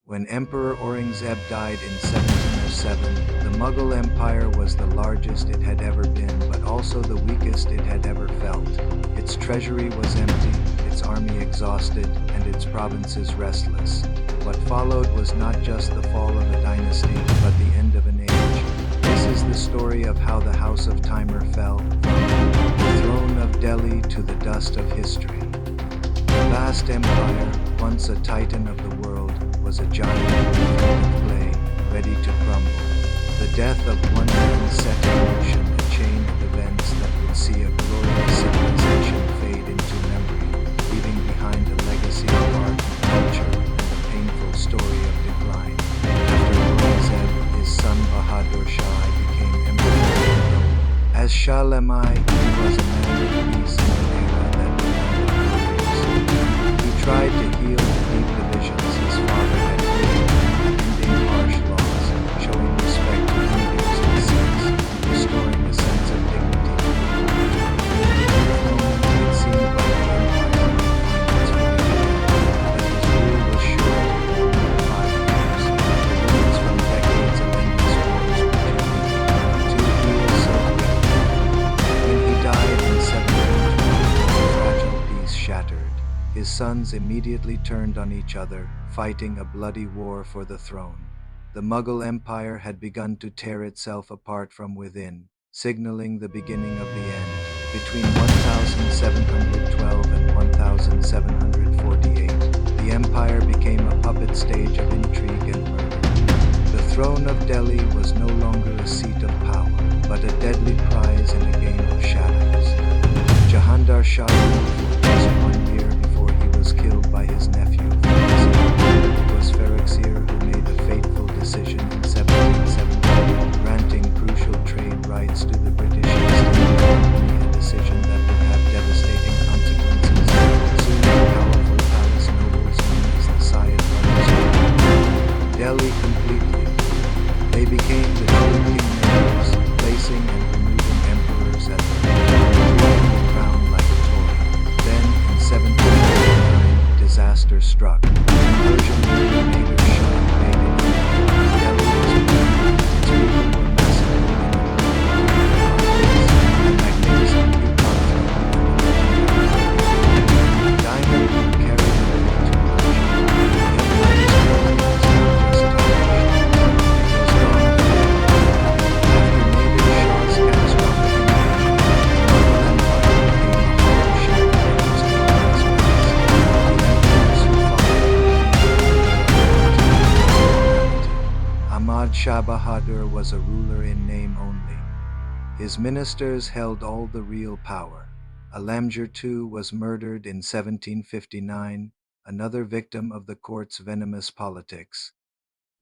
When Emperor Aurangzeb died in 1707, the Mughal Empire was the largest it had ever been, but also the weakest it had ever felt. Its treasury was empty, its army exhausted, and its provinces restless. What followed was not just the fall of a dynasty, but the end of an age. This is the story of how the House of Timur fell, from the throne of Delhi to the dust of history. The vast empire, once a titan of the world, was a giant of clay, ready to crumble. The death of one man set in motion a chain of events that would see a glorious civilization fade into memory, leaving behind a legacy of art and culture and a painful story of decline. After Aurangzeb, his son Bahadur Shah became emperor. As Shah Lamai, he was a man of peace in an era that demanded warriors. He tried to heal the deep divisions his father had created, ending harsh laws, showing respect to leaders and seats, and restoring a sense of dignity. It seemed like the empire might find its way, but his rule was short, only 5 years. The wounds from decades of endless wars were too heal so quickly. When he died in 1712, the fragile peace shattered. His sons immediately turned on each other, fighting a bloody war for the throne. The Mughal Empire had begun to tear itself apart from within, signaling the beginning of the end. Between 1712 and 1748, the empire became a puppet stage of intrigue and murder. The throne of Delhi was no longer a seat of power, but a deadly prize in a game of shadows. Jahandar Shah ruled for just 1 year before he was killed by his nephew. It was Farrukhsir who made a fateful decision in 1770, granting crucial trade rights to the British East India Company, a decision that would have devastating consequences. Soon the powerful palace nobles known as the Syed brothers Delhi completely. They became the true kingmakers, placing and removing emperors at the treating the crown like a toy. Then, in 1749, disaster struck. Persian invader Shah invaded India. Delhi was burned, its people were massacred in the magnificent peacock throne and the diamond were carried away to Persia. The empire's glory was not just tarnished, it was gone forever. After Nadir Shah's catastrophic invasion, the Mughal Empire became a hollow shell that was glorious once. The emperors who Ahmad Shah Bahadur was a ruler in name only. His ministers held all the real power. Alamgir II was murdered in 1759, another victim of the court's venomous politics.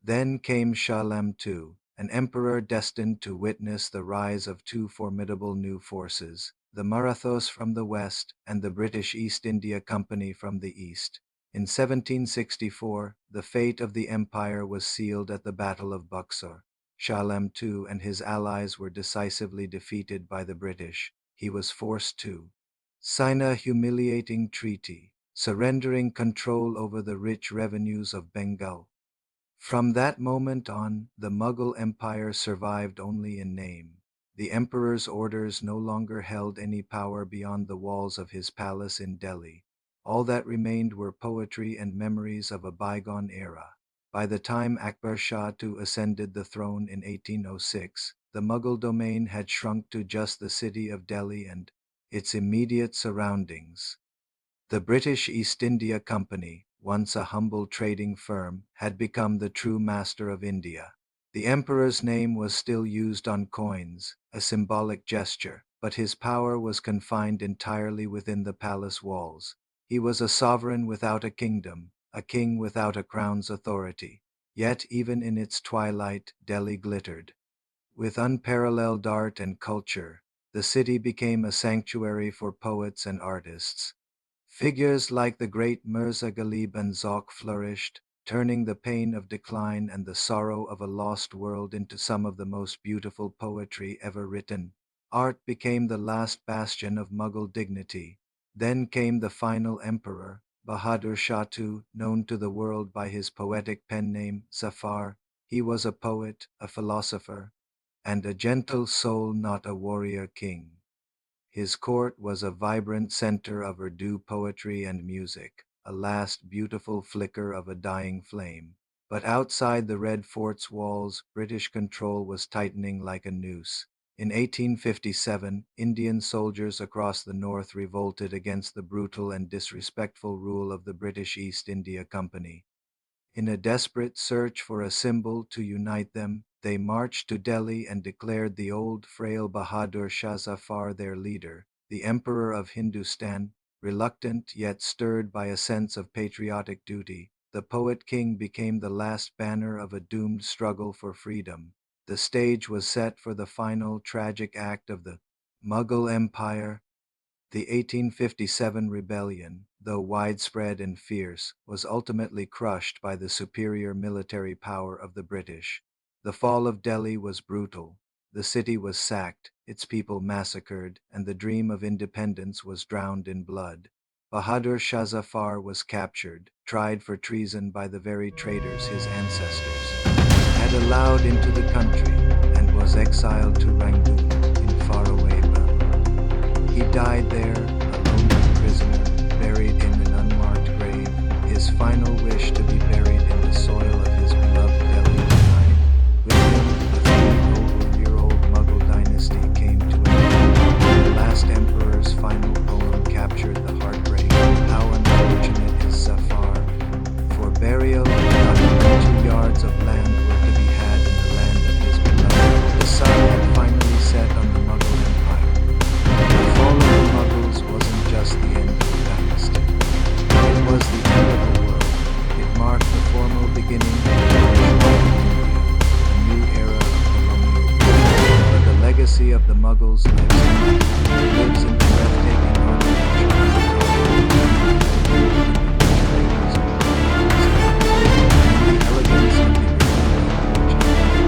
Then came Shah Alam II, an emperor destined to witness the rise of two formidable new forces, the Marathos from the west and the British East India Company from the east. In 1764, the fate of the empire was sealed at the Battle of Buxar. Shah Alam II and his allies were decisively defeated by the British. He was forced to sign a humiliating treaty, surrendering control over the rich revenues of Bengal. From that moment on, the Mughal Empire survived only in name. The emperor's orders no longer held any power beyond the walls of his palace in Delhi. All that remained were poetry and memories of a bygone era. By the time Akbar Shah II ascended the throne in 1806, the Mughal domain had shrunk to just the city of Delhi and its immediate surroundings. The British East India Company, once a humble trading firm, had become the true master of India. The emperor's name was still used on coins, a symbolic gesture, but his power was confined entirely within the palace walls. He was a sovereign without a kingdom, a king without a crown's authority. Yet even in its twilight, Delhi glittered. With unparalleled art and culture, the city became a sanctuary for poets and artists. Figures like the great Mirza Ghalib and Zauq flourished, turning the pain of decline and the sorrow of a lost world into some of the most beautiful poetry ever written. Art became the last bastion of Mughal dignity. Then came the final emperor, Bahadur Shah II, known to the world by his poetic pen name Zafar. He was a poet, a philosopher, and a gentle soul, not a warrior king. His court was a vibrant center of Urdu poetry and music, a last beautiful flicker of a dying flame. But outside the Red Fort's walls, British control was tightening like a noose. In 1857, Indian soldiers across the north revolted against the brutal and disrespectful rule of the British East India Company. In a desperate search for a symbol to unite them, they marched to Delhi and declared the old, frail Bahadur Shah Zafar their leader, the Emperor of Hindustan. Reluctant yet stirred by a sense of patriotic duty, the poet king became the last banner of a doomed struggle for freedom. The stage was set for the final tragic act of the Mughal Empire. The 1857 rebellion, though widespread and fierce, was ultimately crushed by the superior military power of the British. The fall of Delhi was brutal. The city was sacked, its people massacred, and the dream of independence was drowned in blood. Bahadur Shah Zafar was captured, tried for treason by the very traitors his ancestors had allowed into the country, and was exiled to Rangoon in faraway Burma. He died there, a lonely prisoner, buried in an unmarked grave, his final wish to be buried in the soil of his beloved Delhi tonight. With him, the 300-year-old Mughal dynasty came to an end. The last emperor's final poem captured the heartbreak. How unfortunate is Zafar. For burial, not even 2 yards of land were to be had in the land of his beloved. The sun had finally set on the Mughal Empire. The fall of the Mughals wasn't just the end of the dynasty. It was the end of the world. It marked the formal beginning of the British India, a new era of colonial rule. But the legacy of the Mughals lives in the breathtaking architecture of the elegance of the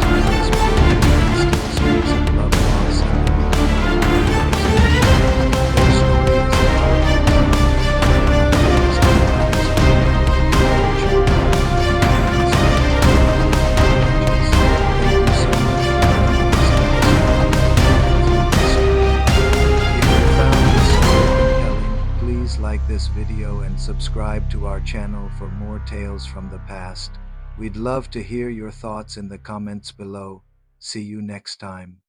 timeless poetry still speaks of love, loss, and the their story is a powerful Thank you so much If you found this story compelling, please like this video and subscribe to our channel for more tales from the past. We'd love to hear your thoughts in the comments below. See you next time.